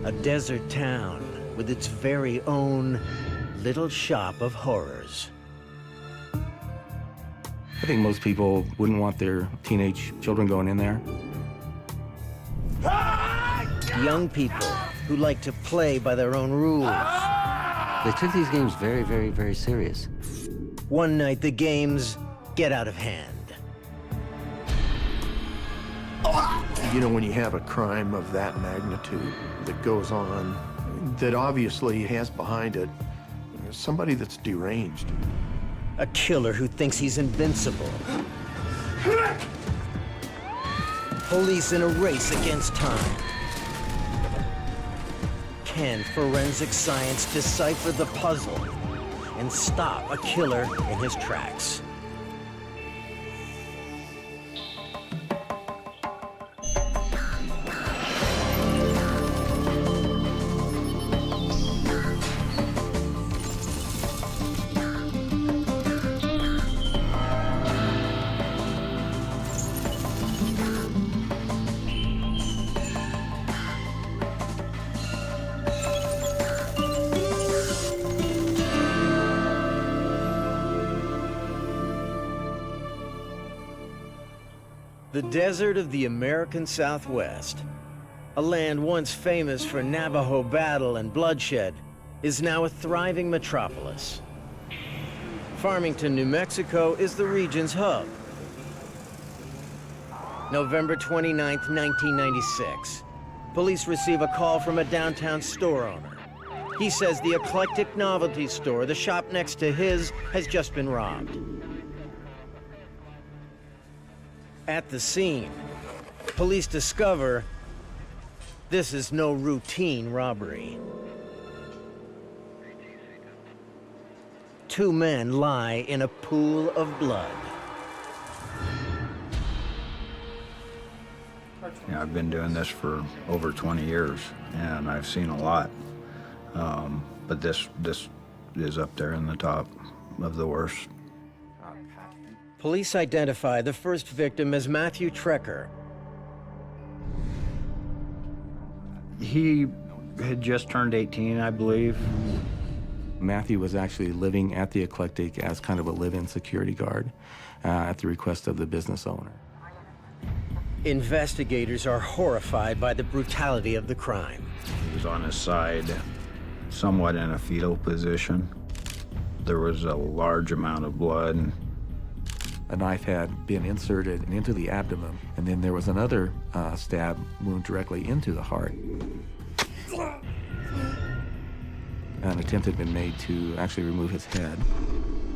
A desert town with its very own little shop of horrors. I think most people wouldn't want their teenage children going in there. Young people who like to play by their own rules. They took these games very, very, very serious. One night, the games get out of hand. You know, when you have a crime of that magnitude that goes on, that obviously has behind it somebody that's deranged. A killer who thinks he's invincible. Police in a race against time. Can forensic science decipher the puzzle and stop a killer in his tracks? The desert of the American Southwest, a land once famous for Navajo battle and bloodshed, is now a thriving metropolis. Farmington, New Mexico is the region's hub. November 29, 1996. Police receive a call from a downtown store owner. He says the eclectic novelty store, the shop next to his, has just been robbed. At the scene, police discover this is no routine robbery. Two men lie in a pool of blood. Yeah, I've been doing this for over 20 years, and I've seen a lot. But this is up there in the top of the worst. Police identify the first victim as Matthew Trecker. He had just turned 18, I believe. Matthew was actually living at the Eclectic as kind of a live-in security guard at the request of the business owner. Investigators are horrified by the brutality of the crime. He was on his side, somewhat in a fetal position. There was a large amount of blood. A knife had been inserted into the abdomen, and then there was another stab wound directly into the heart. An attempt had been made to actually remove his head.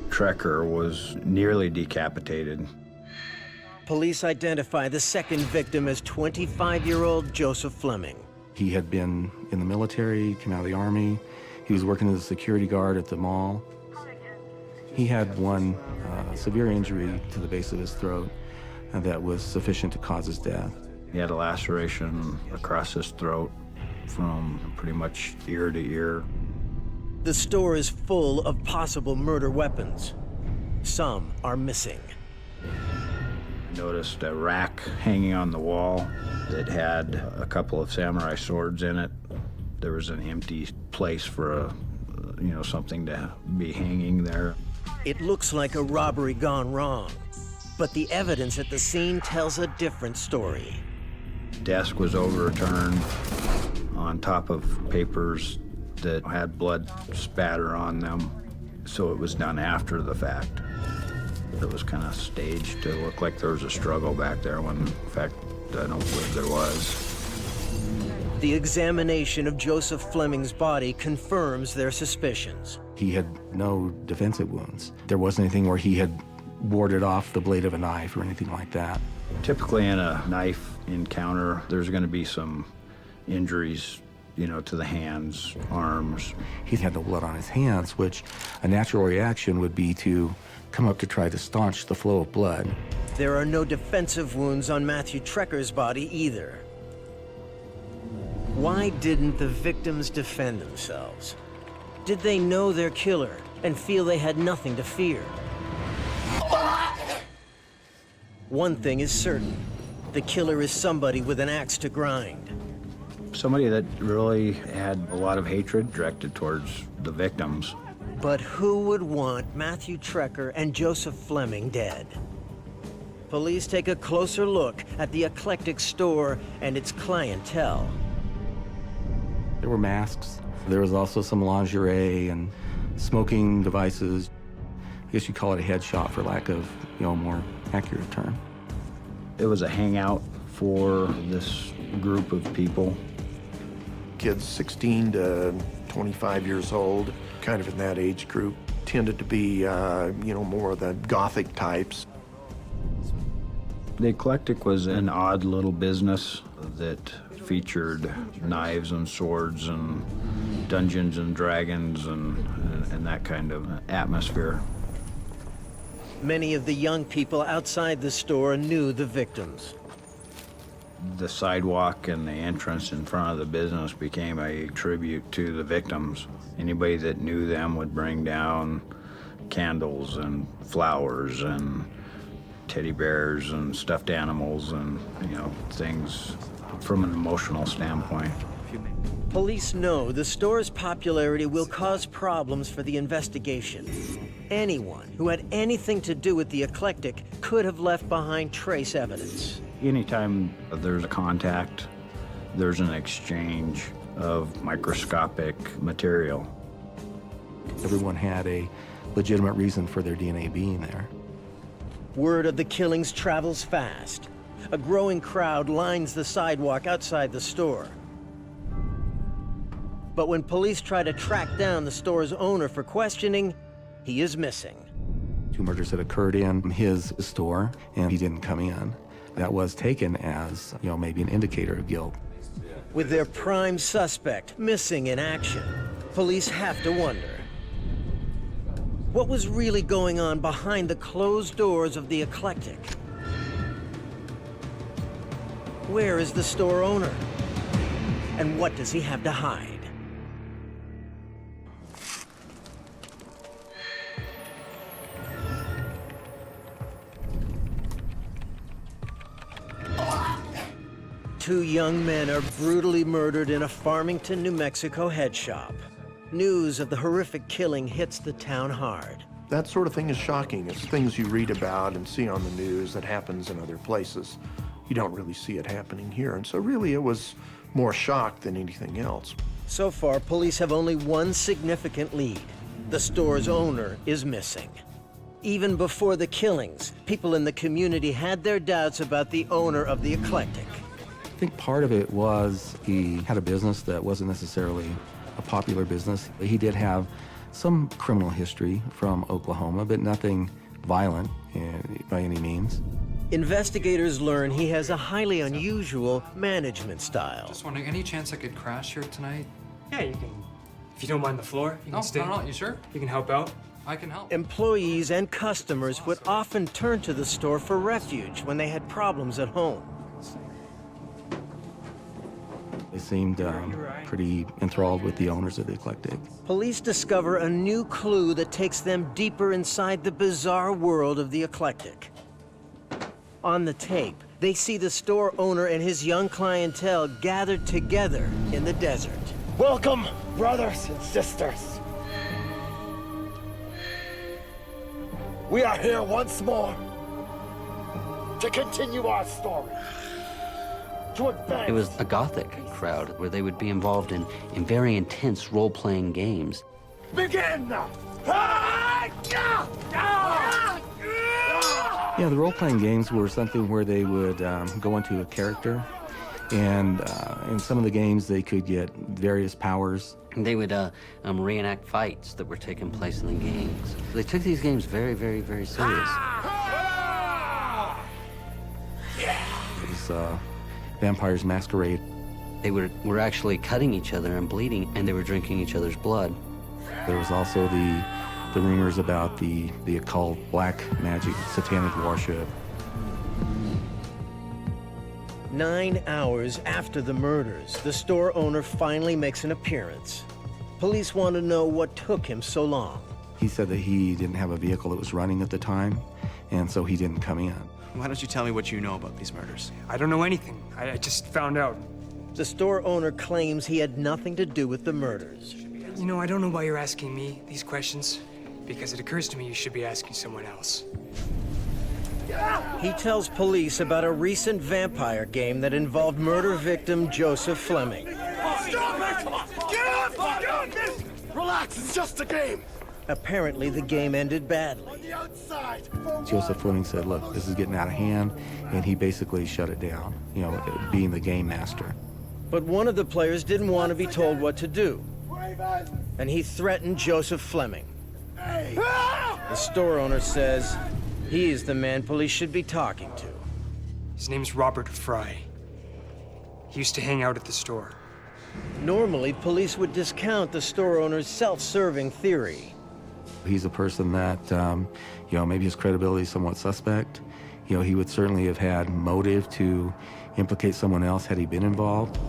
Trecker was nearly decapitated. Police identify the second victim as 25-year-old Joseph Fleming. He had been in the military, came out of the Army. He was working as a security guard at the mall. He had one severe injury to the base of his throat that was sufficient to cause his death. He had a laceration across his throat from pretty much ear to ear. The store is full of possible murder weapons. Some are missing. I noticed a rack hanging on the wall that had a couple of samurai swords in it. There was an empty place for something to be hanging there. It looks like a robbery gone wrong, but the evidence at the scene tells a different story. Desk was overturned on top of papers that had blood spatter on them, so it was done after the fact. It was kind of staged to look like there was a struggle back there when, in fact, I don't believe there was. The examination of Joseph Fleming's body confirms their suspicions. He had no defensive wounds. There wasn't anything where he had warded off the blade of a knife or anything like that. Typically in a knife encounter, there's going to be some injuries, to the hands, arms. He had no blood on his hands, which a natural reaction would be to come up to try to staunch the flow of blood. There are no defensive wounds on Matthew Trecker's body either. Why didn't the victims defend themselves? Did they know their killer and feel they had nothing to fear? One thing is certain. The killer is somebody with an axe to grind. Somebody that really had a lot of hatred directed towards the victims. But who would want Matthew Trecker and Joseph Fleming dead? Police take a closer look at the eclectic store and its clientele. There were masks. There was also some lingerie and smoking devices. I guess you'd call it a head shop for lack of, a more accurate term. It was a hangout for this group of people. Kids 16 to 25 years old, kind of in that age group, tended to be, more of the Gothic types. The Eclectic was an odd little business that featured knives and swords and Dungeons and Dragons and that kind of atmosphere. Many of the young people outside the store knew the victims. The sidewalk and the entrance in front of the business became a tribute to the victims. Anybody that knew them would bring down candles and flowers and teddy bears and stuffed animals and, things from an emotional standpoint. Police know the store's popularity will cause problems for the investigation. Anyone who had anything to do with the Eclectic could have left behind trace evidence. Anytime there's a contact, there's an exchange of microscopic material. Everyone had a legitimate reason for their DNA being there. Word of the killings travels fast. A growing crowd lines the sidewalk outside the store. But when police try to track down the store's owner for questioning, he is missing. 2 murders had occurred in his store, and he didn't come in. That was taken as, maybe an indicator of guilt. With their prime suspect missing in action, police have to wonder, what was really going on behind the closed doors of the Eclectic? Where is the store owner? And what does he have to hide? Two young men are brutally murdered in a Farmington, New Mexico head shop. News of the horrific killing hits the town hard. That sort of thing is shocking. It's things you read about and see on the news that happens in other places. You don't really see it happening here. And so really it was more shock than anything else. So far, police have only one significant lead. The store's owner is missing. Even before the killings, people in the community had their doubts about the owner of the Eclectic. I think part of it was he had a business that wasn't necessarily a popular business. He did have some criminal history from Oklahoma, but nothing violent by any means. Investigators learn he has a highly unusual management style. Just wondering, any chance I could crash here tonight? Yeah, you can. If you don't mind the floor, you can stay. No, you sure? You can help out. I can help. Employees and customers would often turn to the store for refuge when they had problems at home. They seemed pretty enthralled with the owners of the Eclectic. Police discover a new clue that takes them deeper inside the bizarre world of the Eclectic. On the tape, they see the store owner and his young clientele gathered together in the desert. Welcome, brothers and sisters. We are here once more to continue our story. To advance. It was a Gothic crowd where they would be involved in very intense role-playing games. Begin! Yeah, the role-playing games were something where they would go into a character, and in some of the games they could get various powers. They would reenact fights that were taking place in the games. They took these games very, very, very serious. It was Vampires Masquerade. They were actually cutting each other and bleeding, and they were drinking each other's blood. There was also the rumors about the occult, black magic, satanic worship. 9 hours after the murders, the store owner finally makes an appearance. Police want to know what took him so long. He said that he didn't have a vehicle that was running at the time, and so he didn't come in. Why don't you tell me what you know about these murders? I don't know anything. I just found out. The store owner claims he had nothing to do with the murders. You know, I don't know why you're asking me these questions, because it occurs to me you should be asking someone else. He tells police about a recent vampire game that involved murder victim Joseph Fleming. Stop it! Get up! Relax, it's just a game. Apparently, the game ended badly. On the outside. Joseph Fleming said, look, this is getting out of hand, and he basically shut it down, you know, being the game master. But one of the players didn't want to be told what to do, and he threatened Joseph Fleming. The store owner says he is the man police should be talking to. His name's Robert Fry. He used to hang out at the store. Normally, police would discount the store owner's self-serving theory. He's a person that, you know, maybe his credibility is somewhat suspect. You know, he would certainly have had motive to implicate someone else had he been involved.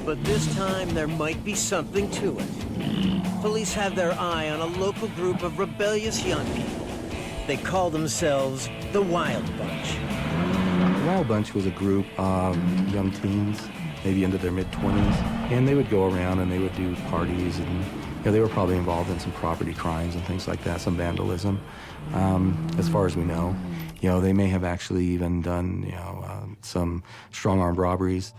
But this time, there might be something to it. Police have their eye on a local group of rebellious young people. They call themselves the Wild Bunch. The Wild Bunch was a group of young teens, maybe into their mid-20s, and they would go around and they would do parties, and you know, they were probably involved in some property crimes and things like that, some vandalism. As far as we know, you know, they may have actually even done, you know, some strong-armed robberies.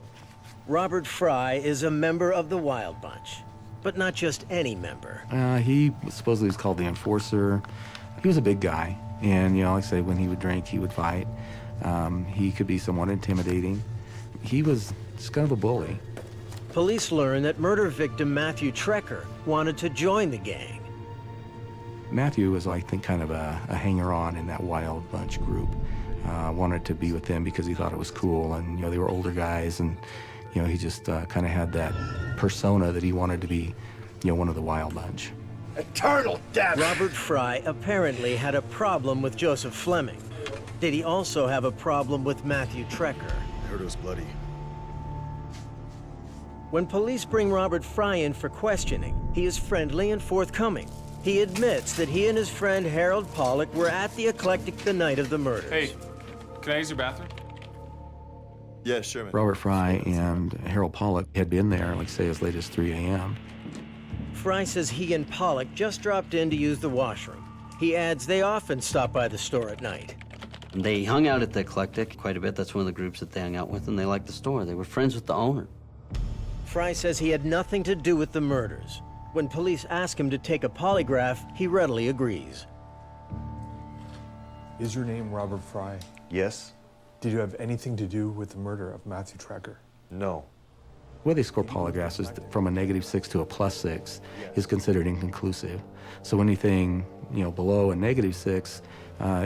Robert Fry is a member of the Wild Bunch, but not just any member. He supposedly was called the Enforcer. He was a big guy, and you know, like I say, when he would drink, he would fight. He could be somewhat intimidating. He was just kind of a bully. Police learn that murder victim Matthew Trecker wanted to join the gang. Matthew was, I think, kind of a hanger-on in that Wild Bunch group. Wanted to be with them because he thought it was cool, and you know, they were older guys, and you know, he just kind of had that persona that he wanted to be, you know, one of the Wild Bunch. Eternal death! Robert Fry apparently had a problem with Joseph Fleming. Did he also have a problem with Matthew Trecker? I heard it was bloody. When police bring Robert Fry in for questioning, he is friendly and forthcoming. He admits that he and his friend Harold Pollock were at the Eclectic the night of the murders. Hey, can I use your bathroom? Yeah, sure, man. Robert Fry and Harold Pollock had been there, like say, as late as 3 a.m. Fry says he and Pollock just dropped in to use the washroom. He adds they often stop by the store at night. They hung out at the Eclectic quite a bit. That's one of the groups that they hung out with, and they liked the store. They were friends with the owner. Fry says he had nothing to do with the murders. When police ask him to take a polygraph, he readily agrees. Is your name Robert Fry? Yes? Did you have anything to do with the murder of Matthew Trecker? No. The way they score polygraphs is from a -6 to a +6 is considered inconclusive. So anything, you know, below a -6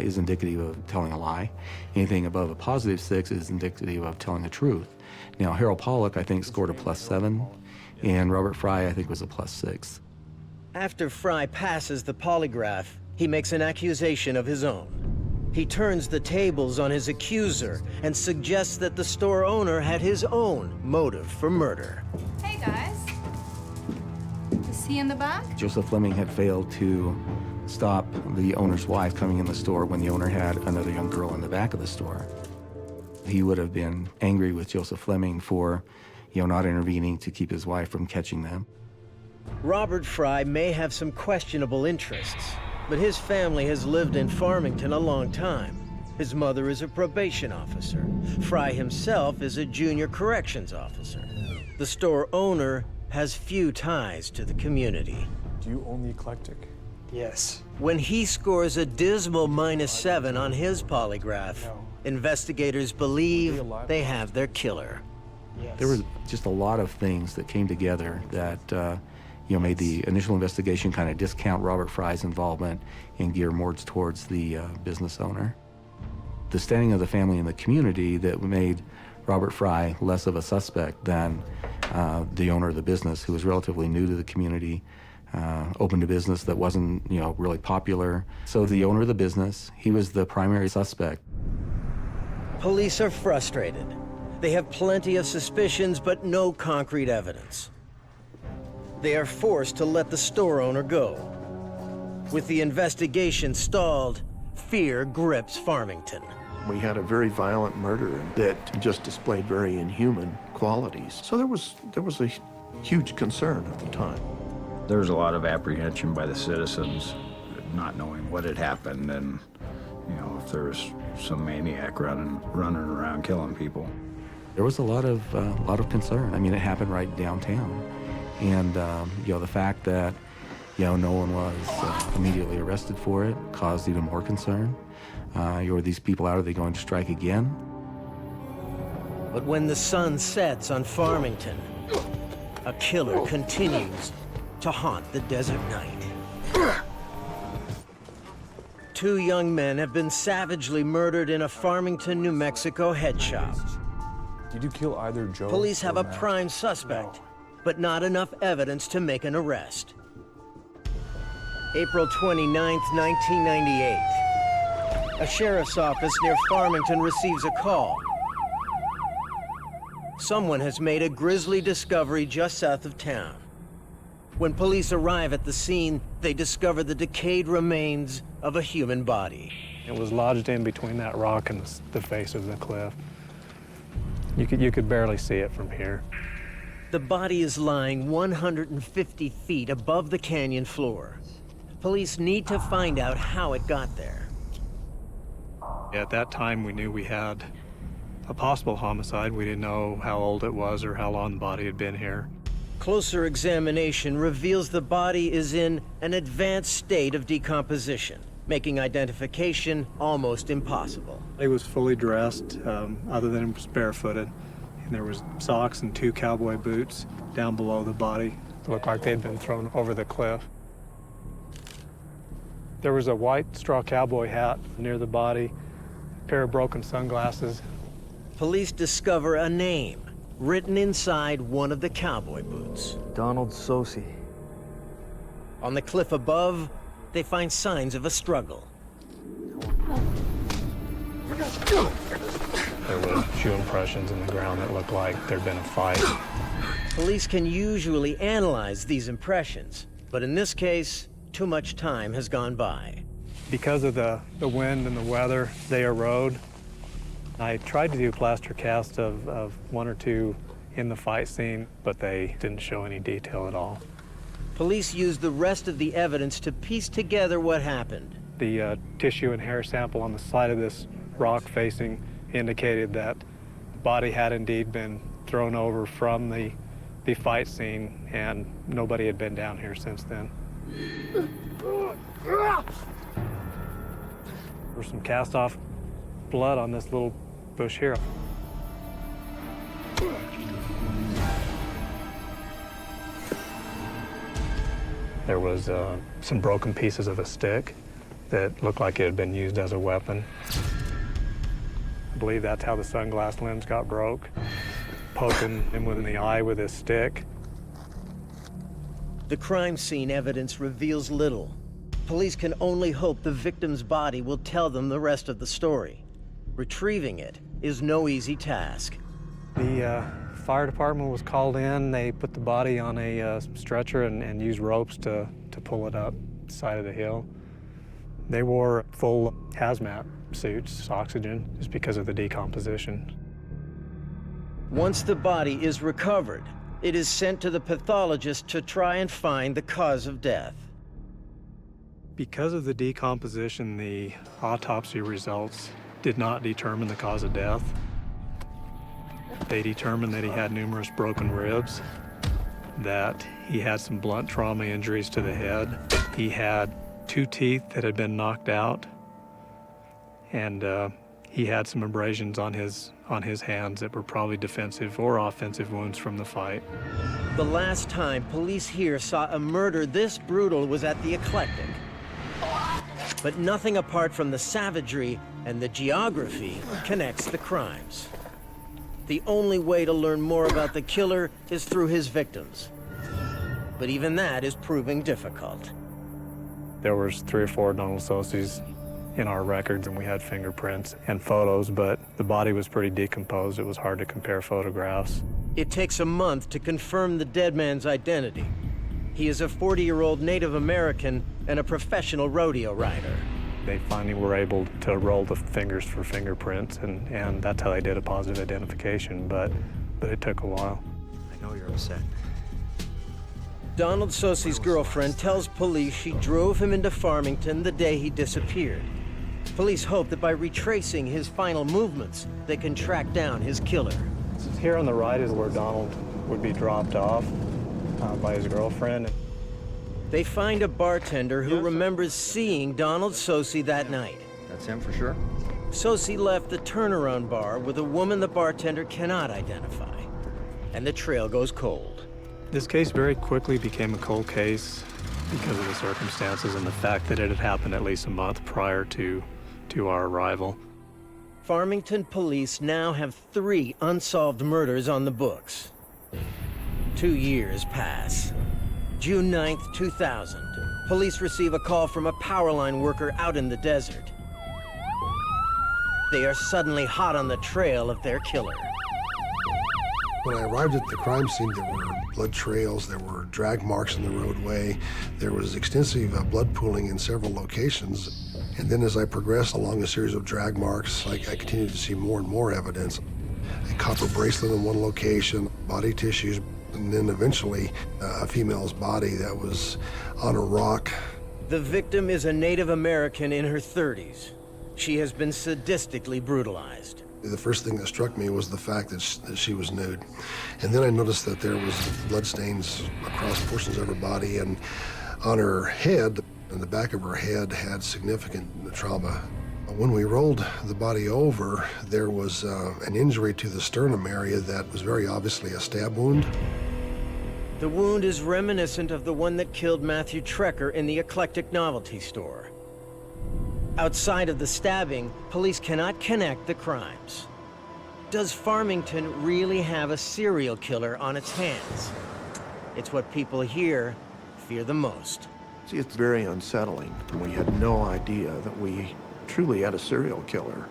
is indicative of telling a lie. Anything above a +6 is indicative of telling the truth. Now, Harold Pollock, I think, scored a +7, and Robert Fry, I think, was a +6. After Fry passes the polygraph, he makes an accusation of his own. He turns the tables on his accuser and suggests that the store owner had his own motive for murder. Hey, guys. Is he in the back? Joseph Fleming had failed to stop the owner's wife coming in the store when the owner had another young girl in the back of the store. He would have been angry with Joseph Fleming for, you know, not intervening to keep his wife from catching them. Robert Fry may have some questionable interests, but his family has lived in Farmington a long time. His mother is a probation officer. Fry himself is a junior corrections officer. The store owner has few ties to the community. Do you own the Eclectic? Yes. When he scores a dismal -7 on his polygraph, investigators believe they have their killer. Yes. There was just a lot of things that came together that you know, made the initial investigation kind of discount Robert Fry's involvement and gear more towards the business owner. The standing of the family in the community that made Robert Fry less of a suspect than the owner of the business, who was relatively new to the community, opened a business that wasn't, you know, really popular. So the owner of the business, he was the primary suspect. Police are frustrated. They have plenty of suspicions, but no concrete evidence. They are forced to let the store owner go. With the investigation stalled, fear grips Farmington. We had a very violent murder that just displayed very inhuman qualities. So there was a huge concern at the time. There was a lot of apprehension by the citizens, not knowing what had happened and, you know, if there was some maniac running around killing people. There was a lot of concern. I mean, it happened right downtown. And, you know, the fact that, you know, no one was immediately arrested for it caused even more concern. Are these people out? Are they going to strike again? But when the sun sets on Farmington, a killer continues to haunt the desert night. 2 young men have been savagely murdered in a Farmington, New Mexico head shop. Did you kill either Joe? Police have or a Matt? prime suspect, but not enough evidence to make an arrest. April 29th, 1998. A sheriff's office near Farmington receives a call. Someone has made a grisly discovery just south of town. When police arrive at the scene, they discover the decayed remains of a human body. It was lodged in between that rock and the face of the cliff. You could barely see it from here. The body is lying 150 feet above the canyon floor. Police need to find out how it got there. At that time, we knew we had a possible homicide. We didn't know how old it was or how long the body had been here. Closer examination reveals the body is in an advanced state of decomposition, making identification almost impossible. He was fully dressed, other than he was barefooted. And there was socks and 2 cowboy boots down below the body. It looked like they'd been thrown over the cliff. There was a white straw cowboy hat near the body, a pair of broken sunglasses. Police discover a name written inside one of the cowboy boots. Donald Sosi. On the cliff above, they find signs of a struggle. There were shoe impressions in the ground that looked like there'd been a fight. Police can usually analyze these impressions, but in this case, too much time has gone by. Because of the wind and the weather, they erode. I tried to do plaster cast of 1 or 2 in the fight scene, but they didn't show any detail at all. Police used the rest of the evidence to piece together what happened. The tissue and hair sample on the side of this rock facing indicated that the body had indeed been thrown over from the fight scene, and nobody had been down here since then. There was some cast-off blood on this little bush here. There was some broken pieces of a stick that looked like it had been used as a weapon. I believe that's how the sunglass lens got broke, poking him in the eye with his stick. The crime scene evidence reveals little. Police can only hope the victim's body will tell them the rest of the story. Retrieving it is no easy task. The fire department was called in. They put the body on a stretcher and used ropes to pull it up the side of the hill. They wore full hazmat suits, oxygen, just because of the decomposition. Once the body is recovered, it is sent to the pathologist to try and find the cause of death. Because of the decomposition, the autopsy results did not determine the cause of death. They determined that he had numerous broken ribs, that he had some blunt trauma injuries to the head. He had 2 teeth that had been knocked out, and he had some abrasions on his hands that were probably defensive or offensive wounds from the fight. The last time police here saw a murder this brutal was at the Eclectic. But nothing apart from the savagery and the geography connects the crimes. The only way to learn more about the killer is through his victims. But even that is proving difficult. There was 3 or 4 Donald Sosis in our records, and we had fingerprints and photos, but the body was pretty decomposed. It was hard to compare photographs. It takes a month to confirm the dead man's identity. He is a 40-year-old Native American and a professional rodeo rider. They finally were able to roll the fingers for fingerprints, and that's how they did a positive identification, but it took a while. I know you're upset. Donald Sosey's girlfriend tells police she drove him into Farmington the day he disappeared. Police hope that by retracing his final movements, they can track down his killer. Here on the right is where Donald would be dropped off by his girlfriend. They find a bartender who remembers seeing Donald Sosey that night. That's him for sure? Sosey left the turnaround bar with a woman the bartender cannot identify, and the trail goes cold. This case very quickly became a cold case because of the circumstances and the fact that it had happened at least a month prior to our arrival. Farmington police now have 3 unsolved murders on the books. 2 years pass. June 9th, 2000. Police receive a call from a power line worker out in the desert. They are suddenly hot on the trail of their killer. When I arrived at the crime scene, there were blood trails, there were drag marks in the roadway, there was extensive blood pooling in several locations. And then as I progressed along a series of drag marks, I continued to see more and more evidence. A copper bracelet in one location, body tissues, and then eventually a female's body that was on a rock. The victim is a Native American in her 30s. She has been sadistically brutalized. The first thing that struck me was the fact that she was nude. And then I noticed that there was bloodstains across portions of her body, and on her head, and the back of her head had significant trauma. When we rolled the body over, there was an injury to the sternum area that was very obviously a stab wound. The wound is reminiscent of the one that killed Matthew Trecker in the Eclectic novelty store. Outside of the stabbing, police cannot connect the crimes. Does Farmington really have a serial killer on its hands? It's what people here fear the most. See, it's very unsettling. We had no idea that we truly had a serial killer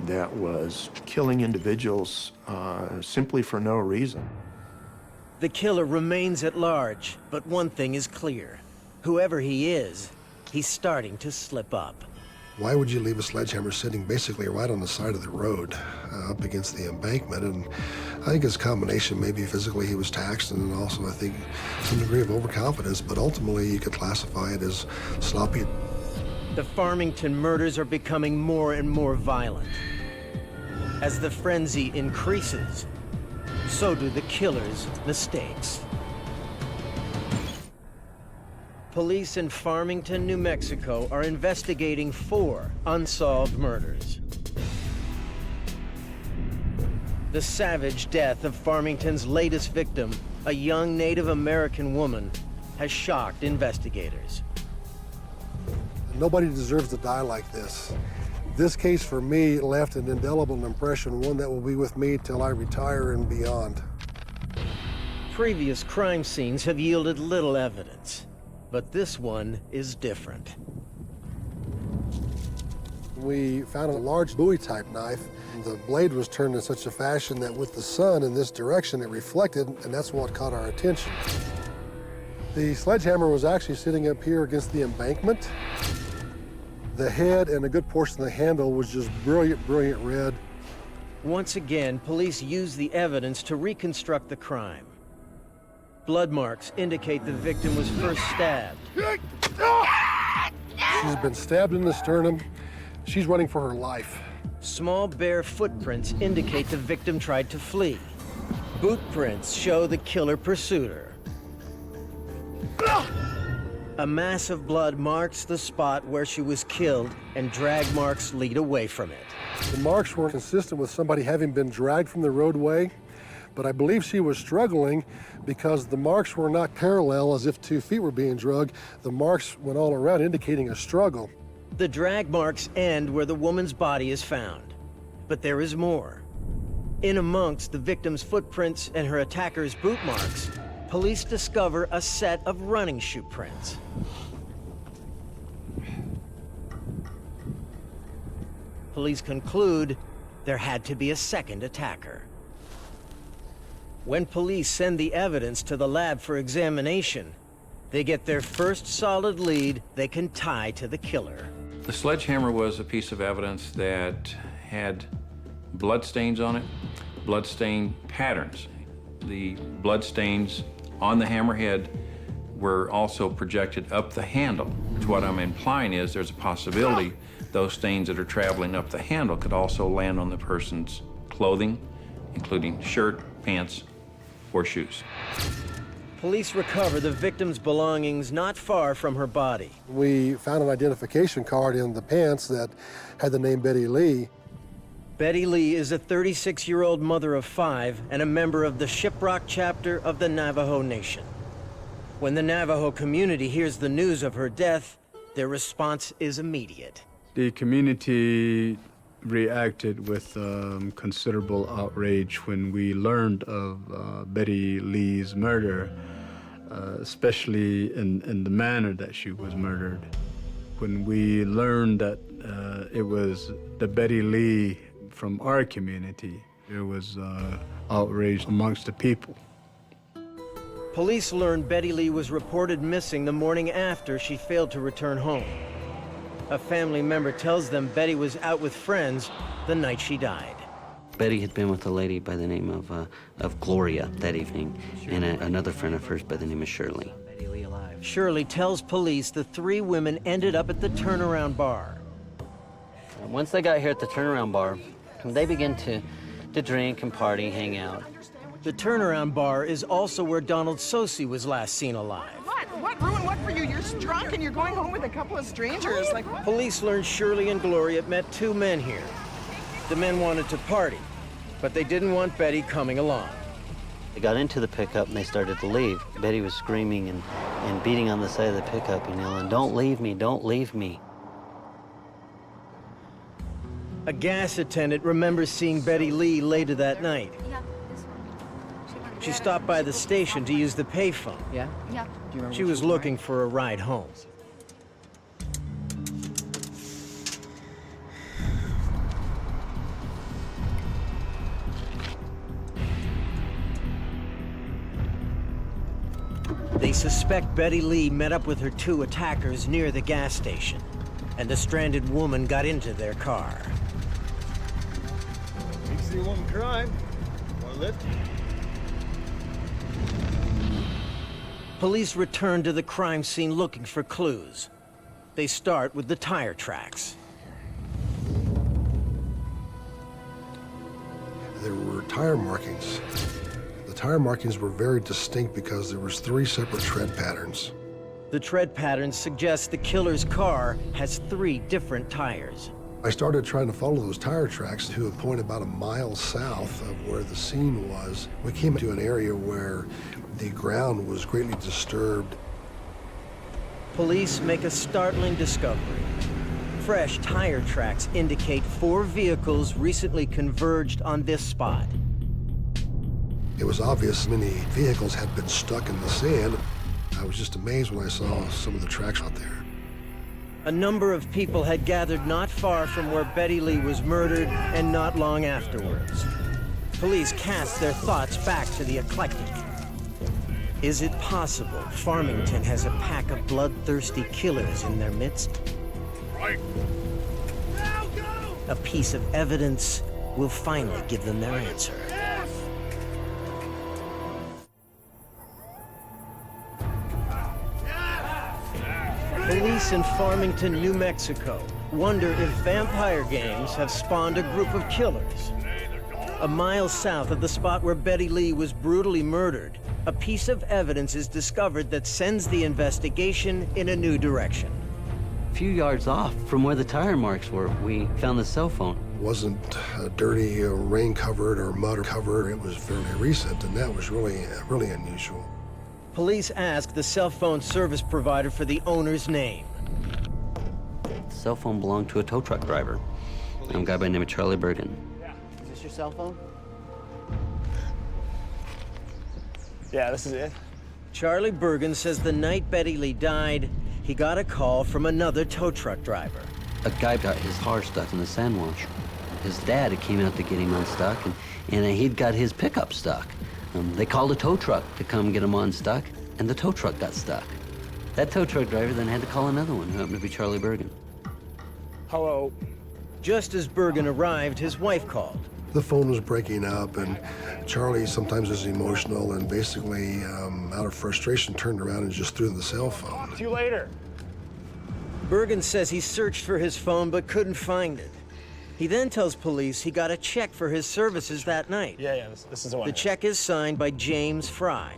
that was killing individuals simply for no reason. The killer remains at large, but one thing is clear. Whoever he is, he's starting to slip up. Why would you leave a sledgehammer sitting basically right on the side of the road up against the embankment? And I think it's a combination. Maybe physically he was taxed, and also I think some degree of overconfidence, but ultimately you could classify it as sloppy. The Farmington murders are becoming more and more violent. As the frenzy increases, so do the killer's mistakes. Police in Farmington, New Mexico are investigating 4 unsolved murders. The savage death of Farmington's latest victim, a young Native American woman, has shocked investigators. Nobody deserves to die like this. This case for me left an indelible impression, one that will be with me till I retire and beyond. Previous crime scenes have yielded little evidence, but this one is different. We found a large Bowie-type knife. The blade was turned in such a fashion that with the sun in this direction, it reflected, and that's what caught our attention. The sledgehammer was actually sitting up here against the embankment. The head and a good portion of the handle was just brilliant, brilliant red. Once again, police used the evidence to reconstruct the crime. Blood marks indicate the victim was first stabbed. She's been stabbed in the sternum. She's running for her life. Small bare footprints indicate the victim tried to flee. Boot prints show the killer pursued her. A mass of blood marks the spot where she was killed, and drag marks lead away from it. The marks were consistent with somebody having been dragged from the roadway, but I believe she was struggling because the marks were not parallel as if 2 feet were being dragged. The marks went all around, indicating a struggle. The drag marks end where the woman's body is found. But there is more. In amongst the victim's footprints and her attacker's boot marks, police discover a set of running shoe prints. Police conclude there had to be a second attacker. When police send the evidence to the lab for examination, they get their first solid lead they can tie to the killer. The sledgehammer was a piece of evidence that had blood stains on it, blood stain patterns. The blood stains on the hammerhead were also projected up the handle. What I'm implying is there's a possibility those stains that are traveling up the handle could also land on the person's clothing, including shirt, pants, or shoes. Police recover the victim's belongings not far from her body. We found an identification card in the pants that had the name Betty Lee. Betty Lee is a 36-year-old mother of 5 and a member of the Shiprock chapter of the Navajo Nation. When the Navajo community hears the news of her death, their response is immediate. The community reacted with considerable outrage when we learned of Betty Lee's murder, especially in the manner that she was murdered. When we learned that it was the Betty Lee from our community, there was outrage amongst the people. Police learned Betty Lee was reported missing the morning after she failed to return home. A family member tells them Betty was out with friends the night she died. Betty had been with a lady by the name of Gloria that evening, and another friend of hers by the name of Shirley. Shirley tells police the 3 women ended up at the turnaround bar. Once they got here at the turnaround bar, they began to drink and party, hang out. The turnaround bar is also where Donald Sosi was last seen alive. What ruined what for you? You're drunk and you're going home with a couple of strangers. Like what? Police learned Shirley and Gloria met 2 men here. The men wanted to party, but they didn't want Betty coming along. They got into the pickup and they started to leave. Betty was screaming and beating on the side of the pickup and yelling, "Don't leave me, don't leave me." A gas attendant remembers seeing Betty Lee later that night. She stopped by the station to use the payphone. Yeah? Yeah. She was looking for a ride home. They suspect Betty Lee met up with her 2 attackers near the gas station, and the stranded woman got into their car. You see a woman crying. Want a lift? Police return to the crime scene looking for clues. They start with the tire tracks. There were tire markings. The tire markings were very distinct because there was 3 separate tread patterns. The tread patterns suggest the killer's car has 3 different tires. I started trying to follow those tire tracks to a point about a mile south of where the scene was. We came to an area where the ground was greatly disturbed. Police make a startling discovery. Fresh tire tracks indicate 4 vehicles recently converged on this spot. It was obvious many vehicles had been stuck in the sand. I was just amazed when I saw some of the tracks out there. A number of people had gathered not far from where Betty Lee was murdered and not long afterwards. Police cast their thoughts back to the eclectic. Is it possible Farmington has a pack of bloodthirsty killers in their midst? Right. Now go! A piece of evidence will finally give them their answer. Police in Farmington, New Mexico wonder if vampire games have spawned a group of killers. A mile south of the spot where Betty Lee was brutally murdered, a piece of evidence is discovered that sends the investigation in a new direction. A few yards off from where the tire marks were, we found the cell phone. It wasn't dirty, rain-covered or mud-covered. It was fairly recent, and that was really unusual. Police ask the cell phone service provider for the owner's name. The cell phone belonged to a tow truck driver, a guy by the name of Charlie Bergen. Is this your cell phone? Yeah, this is it. Charlie Bergen says the night Betty Lee died, he got a call from another tow truck driver. A guy got his car stuck in the sand wash. His dad came out to get him unstuck, and he'd got his pickup stuck. They called a tow truck to come get him unstuck, and the tow truck got stuck. That tow truck driver then had to call another one who happened to be Charlie Bergen. Hello. Just as Bergen arrived, his wife called. The phone was breaking up, and Charlie sometimes is emotional and basically, out of frustration, turned around and just threw the cell phone. See you later. Bergen says he searched for his phone but couldn't find it. He then tells police he got a check for his services that night. Yeah, this is the one. The check is signed by James Fry.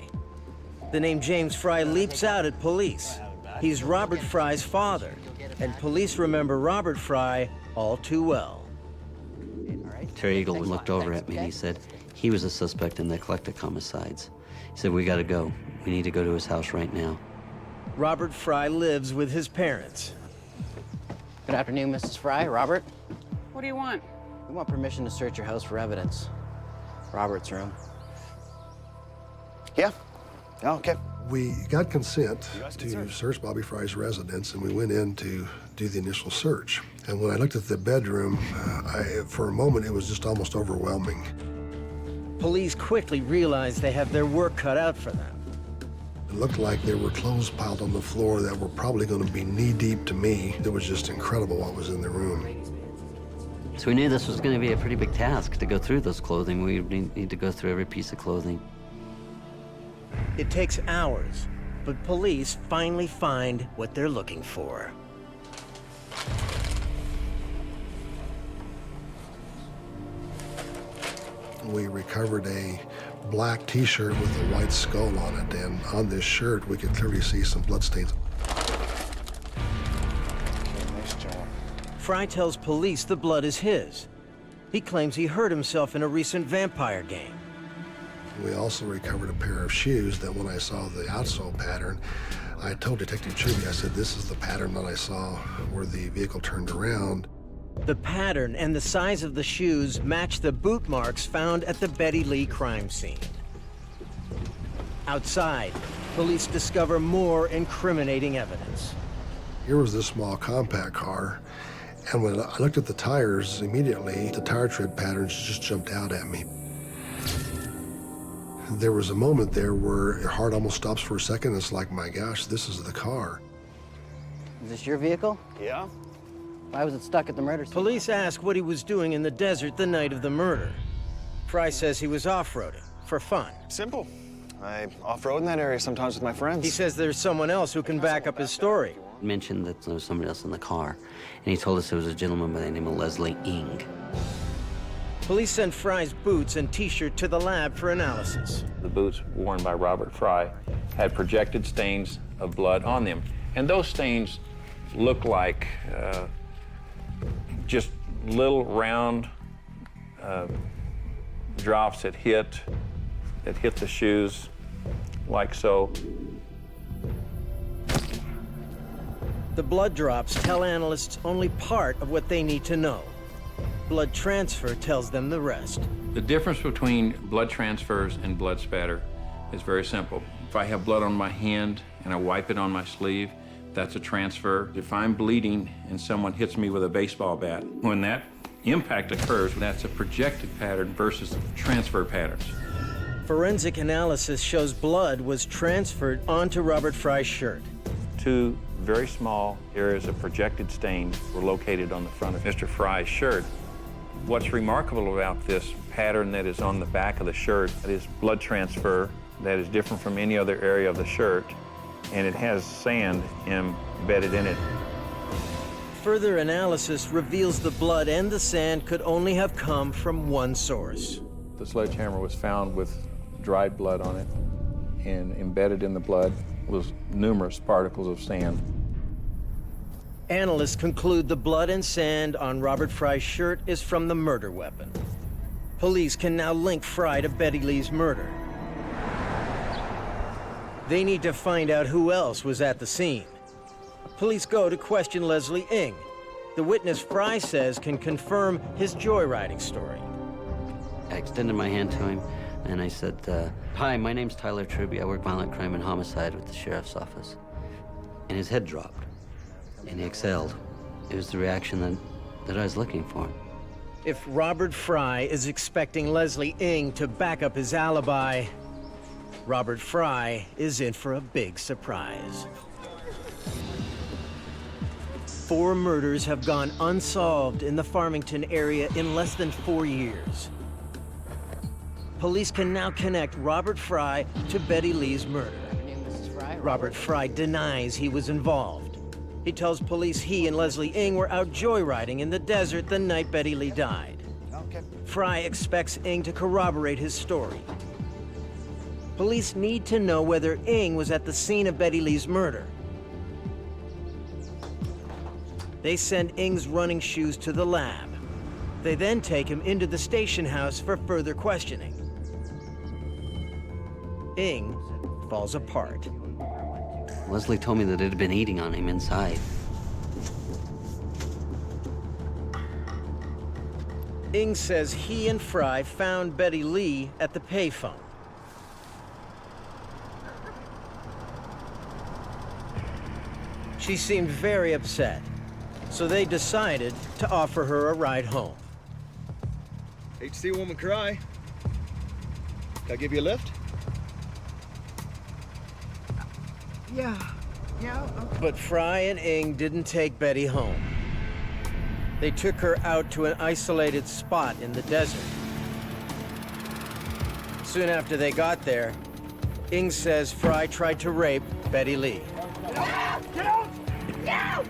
The name James Fry leaps out at police. He's Robert Fry's father, and police remember Robert Fry all too well. Terry Eagle looked over at me and he said he was a suspect in the eclectic homicides. He said, we gotta go. We need to go to his house right now. Robert Fry lives with his parents. Good afternoon, Mrs. Fry. Robert? What do you want? We want permission to search your house for evidence. Robert's room. Yeah? Okay. We got consent to search Bobby Fry's residence, and we went in to do the initial search. And when I looked at the bedroom, for a moment, it was just almost overwhelming. Police quickly realized they have their work cut out for them. It looked like there were clothes piled on the floor that were probably going to be knee-deep to me. It was just incredible what was in the room. So we knew this was going to be a pretty big task to go through those clothing. We need to go through every piece of clothing. It takes hours, but police finally find what they're looking for. We recovered a black T-shirt with a white skull on it, and on this shirt we could clearly see some bloodstains. Nice job. Fry tells police the blood is his. He claims he hurt himself in a recent vampire game. We also recovered a pair of shoes that when I saw the outsole pattern, I told Detective Truby, I said, this is the pattern that I saw where the vehicle turned around. The pattern and the size of the shoes match the boot marks found at the Betty Lee crime scene. Outside, police discover more incriminating evidence. Here was this small compact car, and when I looked at the tires, immediately the tire tread patterns just jumped out at me. There was a moment there where your heart almost stops for a second. It's like, my gosh, this is the car. Is this your vehicle? Yeah. Why was it stuck at the murder scene? Police ask what he was doing in the desert the night of the murder. Fry says he was off-roading, for fun. Simple. I off-road in that area sometimes with my friends. He says there's someone else who can back up his story. He mentioned that there was somebody else in the car, and he told us it was a gentleman by the name of Leslie Ing. Police sent Fry's boots and T-shirt to the lab for analysis. The boots worn by Robert Fry had projected stains of blood on them. And those stains look like just little round drops that hit the shoes, like so. The blood drops tell analysts only part of what they need to know. Blood transfer tells them the rest. The difference between blood transfers and blood spatter is very simple. If I have blood on my hand and I wipe it on my sleeve, that's a transfer. If I'm bleeding and someone hits me with a baseball bat, when that impact occurs, that's a projected pattern versus transfer patterns. Forensic analysis shows blood was transferred onto Robert Fry's shirt. Two very small areas of projected stains were located on the front of Mr. Fry's shirt. What's remarkable about this pattern that is on the back of the shirt is blood transfer that is different from any other area of the shirt, and it has sand embedded in it. Further analysis reveals the blood and the sand could only have come from one source. The sledgehammer was found with dried blood on it, and embedded in the blood was numerous particles of sand. Analysts conclude the blood and sand on Robert Fry's shirt is from the murder weapon. Police can now link Fry to Betty Lee's murder. They need to find out who else was at the scene. Police go to question Leslie Ing, the witness Fry says can confirm his joyriding story. I extended my hand to him, and I said, hi, my name's Tyler Truby. I work violent crime and homicide with the sheriff's office. And his head dropped, and he exhaled. It was the reaction that I was looking for. If Robert Fry is expecting Leslie Ing to back up his alibi, Robert Fry is in for a big surprise. 4 murders have gone unsolved in the Farmington area in less than 4 years. Police can now connect Robert Fry to Betty Lee's murder. Robert Fry denies he was involved. He tells police he and Leslie Ng were out joyriding in the desert the night Betty Lee died. Fry expects Ng to corroborate his story. Police need to know whether Ng was at the scene of Betty Lee's murder. They send Ng's running shoes to the lab. They then take him into the station house for further questioning. Ng falls apart. Leslie told me that it had been eating on him inside. Ng says he and Fry found Betty Lee at the payphone. She seemed very upset, so they decided to offer her a ride home. Hate to see a woman cry. Can I give you a lift? Yeah. Okay. But Fry and Ng didn't take Betty home. They took her out to an isolated spot in the desert. Soon after they got there, Ng says Fry tried to rape Betty Lee. Get out! Get out! Get out!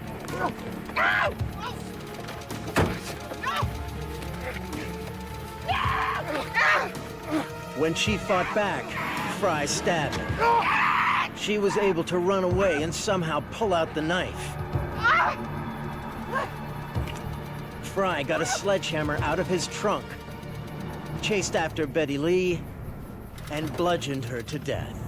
When she fought back, Fry stabbed her. She was able to run away and somehow pull out the knife. Fry got a sledgehammer out of his trunk, chased after Betty Lee, and bludgeoned her to death.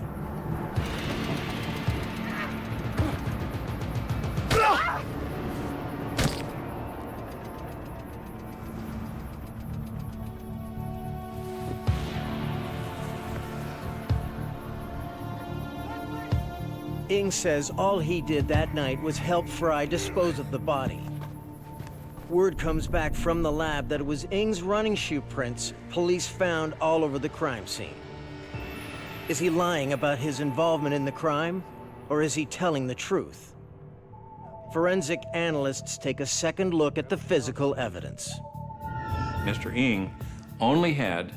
Ng says all he did that night was help Fry dispose of the body. Word comes back from the lab that it was Ng's running shoe prints police found all over the crime scene. Is he lying about his involvement in the crime, or is he telling the truth? Forensic analysts take a second look at the physical evidence. Mr. Ng only had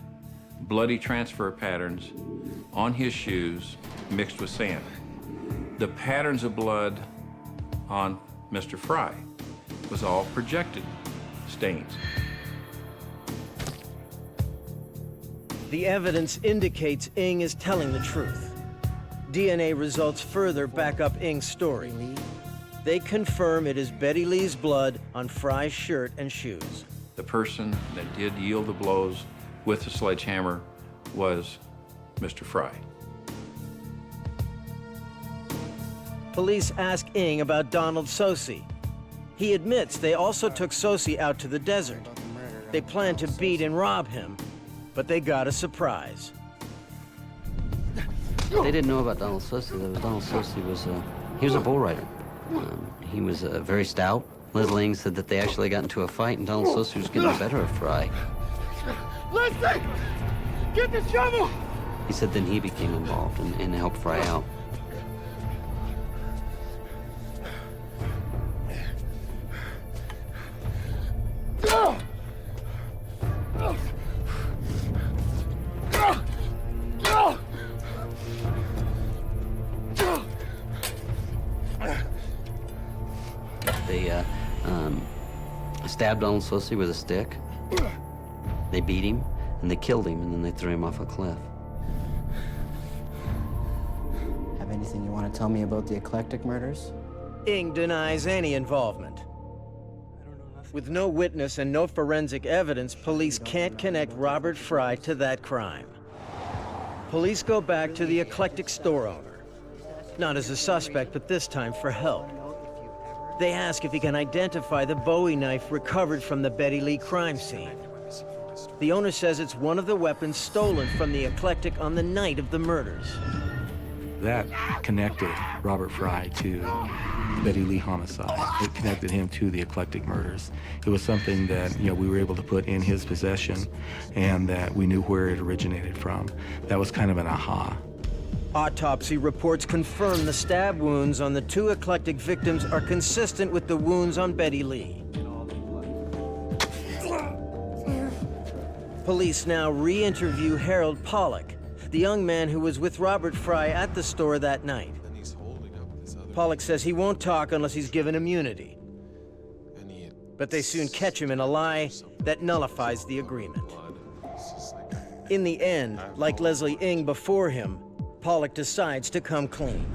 bloody transfer patterns on his shoes mixed with sand. The patterns of blood on Mr. Fry was all projected stains. The evidence indicates Ng is telling the truth. DNA results further back up Ng's story. They confirm it is Betty Lee's blood on Fry's shirt and shoes. The person that did yield the blows with the sledgehammer was Mr. Fry. Police ask Ng about Donald Sosi. He admits they also took Sosi out to the desert. They planned to beat and rob him, but they got a surprise. They didn't know about Donald Sosi. Donald Sosi was a bull rider. He was very stout. Leslie Ng said that they actually got into a fight, and Donald Sosi was getting the better of Fry. Leslie! Get the shovel! He said then he became involved and helped Fry out. They stabbed Donald Sosi with a stick. They beat him, and they killed him, and then they threw him off a cliff. Have anything you want to tell me about the eclectic murders? Ng denies any involvement. With no witness and no forensic evidence, police can't connect Robert Fry to that crime. Police go back to the eclectic store owner, not as a suspect, but this time for help. They ask if he can identify the Bowie knife recovered from the Betty Lee crime scene. The owner says it's one of the weapons stolen from the eclectic on the night of the murders. That connected Robert Fry to Betty Lee homicide. It connected him to the eclectic murders. It was something that, we were able to put in his possession and that we knew where it originated from. That was kind of an aha. Autopsy reports confirm the stab wounds on the two eclectic victims are consistent with the wounds on Betty Lee. Police now re-interview Harold Pollock, the young man who was with Robert Fry at the store that night. Pollock says he won't talk unless he's given immunity. But they soon catch him in a lie that nullifies the agreement. In the end, like Leslie Ng before him, Pollock decides to come clean.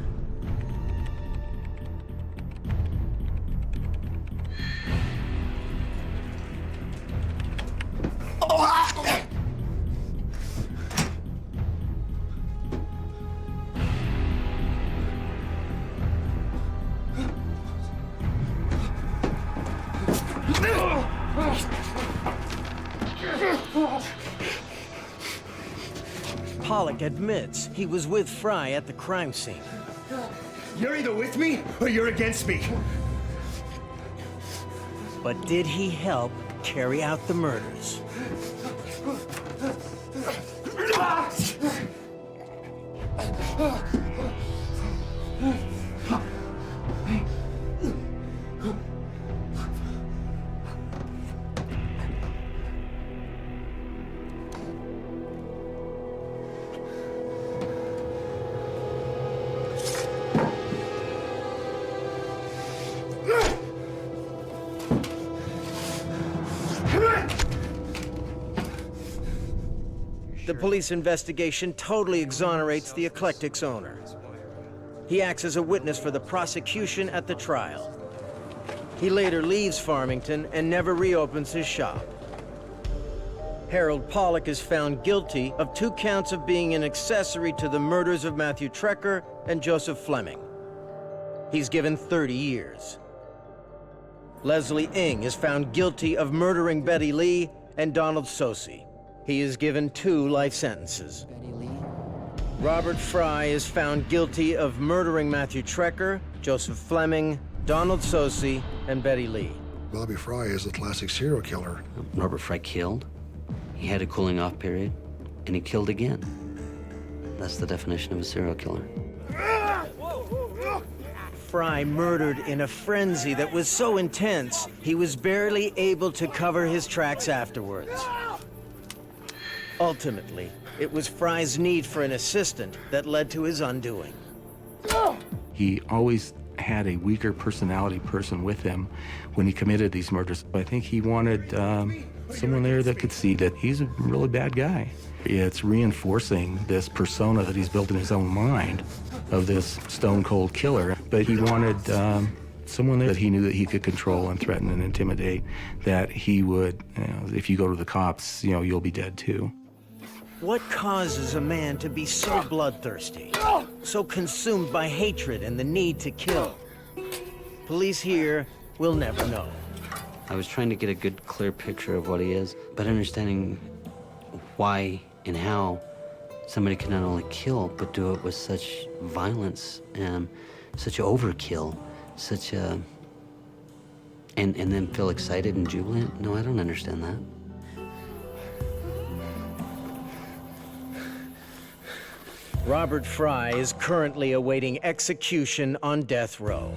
Pollock admits he was with Fry at the crime scene. You're either with me or you're against me. But did he help carry out the murders? The police investigation totally exonerates the Eclectic's owner. He acts as a witness for the prosecution at the trial. He later leaves Farmington and never reopens his shop. Harold Pollock is found guilty of 2 counts of being an accessory to the murders of Matthew Trecker and Joseph Fleming. He's given 30 years. Leslie Ng is found guilty of murdering Betty Lee and Donald Sosi. He is given 2 life sentences. Robert Fry is found guilty of murdering Matthew Trecker, Joseph Fleming, Donald Sosi, and Betty Lee. Bobby Fry is a classic serial killer. Robert Fry killed. He had a cooling off period, and he killed again. That's the definition of a serial killer. Fry murdered in a frenzy that was so intense, he was barely able to cover his tracks afterwards. Ultimately, it was Fry's need for an assistant that led to his undoing. He always had a weaker personality person with him when he committed these murders. I think he wanted someone there that could see that he's a really bad guy. It's reinforcing this persona that he's built in his own mind of this stone-cold killer. But he wanted someone there that he knew that he could control and threaten and intimidate, that he would, if you go to the cops, you'll be dead too. What causes a man to be so bloodthirsty, so consumed by hatred and the need to kill? Police here will never know. I was trying to get a good, clear picture of what he is, but understanding why and how somebody can not only kill, but do it with such violence and such overkill, such a... and then feel excited and jubilant? No, I don't understand that. Robert Fry is currently awaiting execution on death row.